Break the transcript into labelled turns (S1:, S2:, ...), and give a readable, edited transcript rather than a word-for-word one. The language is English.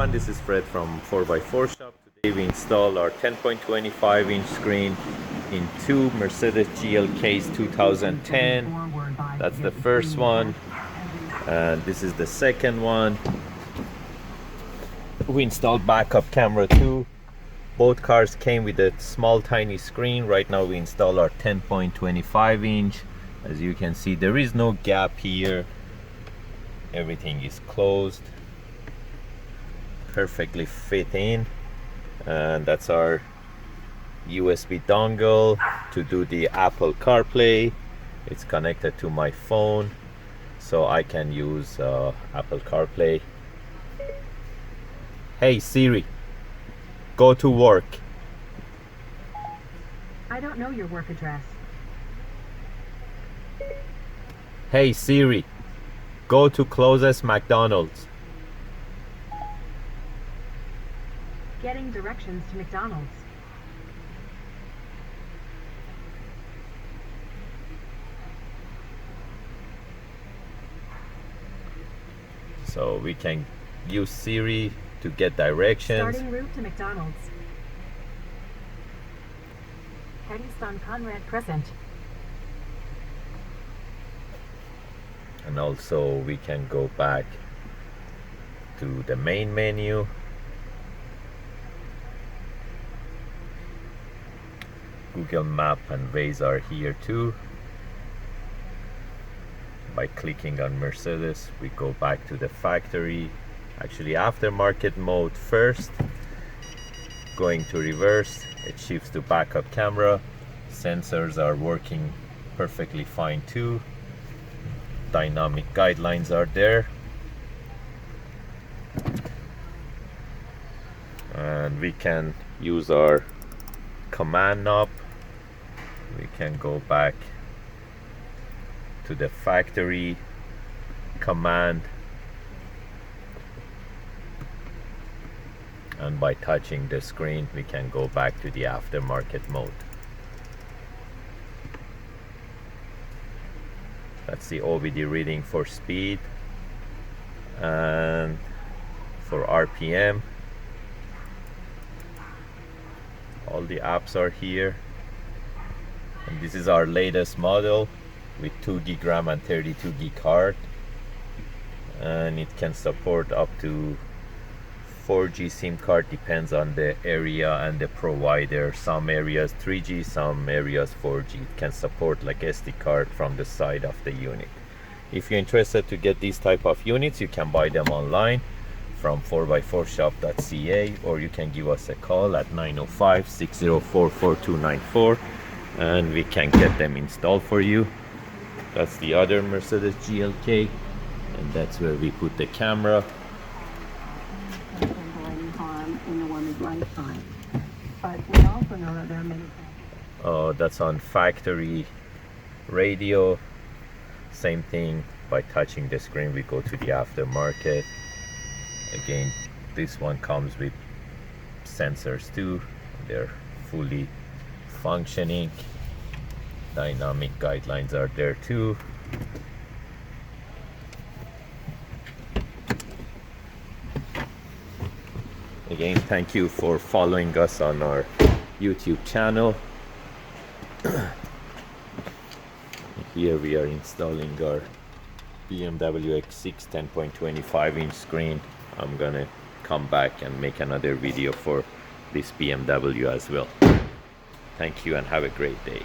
S1: everyone, this is Fred from 4x4 Shop. Today we install our 10.25 inch screen in two Mercedes GLKs 2010. That's the first one, and this is the second one. We installed backup camera too. Both cars came with a small tiny screen. Right now we install our 10.25 inch. As you can see, there is no gap here. Everything is closed, perfectly fit in, and that's our USB dongle to do the Apple CarPlay. It's connected to my phone, so I can use Apple CarPlay. Hey Siri, go to work.
S2: I don't know your work address.
S1: Hey Siri, go to closest McDonald's.
S2: Getting directions to McDonald's.
S1: So we can use Siri to get directions.
S2: Starting route to McDonald's. Head east on Conrad Crescent.
S1: And also we can go back to the main menu. Google Map and Waze are here too. By clicking on Mercedes, we go back to the factory, actually aftermarket mode first. Going to reverse, it shifts to backup camera. Sensors are working perfectly fine too. Dynamic guidelines are there, and we can use our command knob. We can go back to the factory command, and by touching the screen we can go back to the aftermarket mode. That's the OBD reading for speed and for RPM. All the apps are here, and this is our latest model with 2 gig RAM and 32 gig card, and it can support up to 4G SIM card, depends on the area and the provider. Some areas 3G, some areas 4G. It can support like SD card from the side of the unit. If you're interested to get these type of units, you can buy them online from 4x4shop.ca, or you can give us a call at 905-604-4294 and we can get them installed for you. That's the other Mercedes GLK, and that's where we put the camera.
S2: In the woman's lifetime, but we also know that there are many.
S1: That's on factory radio. Same thing, by touching the screen we go to the aftermarket. Again, this one comes with sensors too. They're fully functioning. Dynamic guidelines are there too. Again, thank you for following us on our YouTube channel. Here we are installing our BMW X6 10.25 inch screen. I'm gonna come back and make another video for this BMW as well. Thank you and have a great day.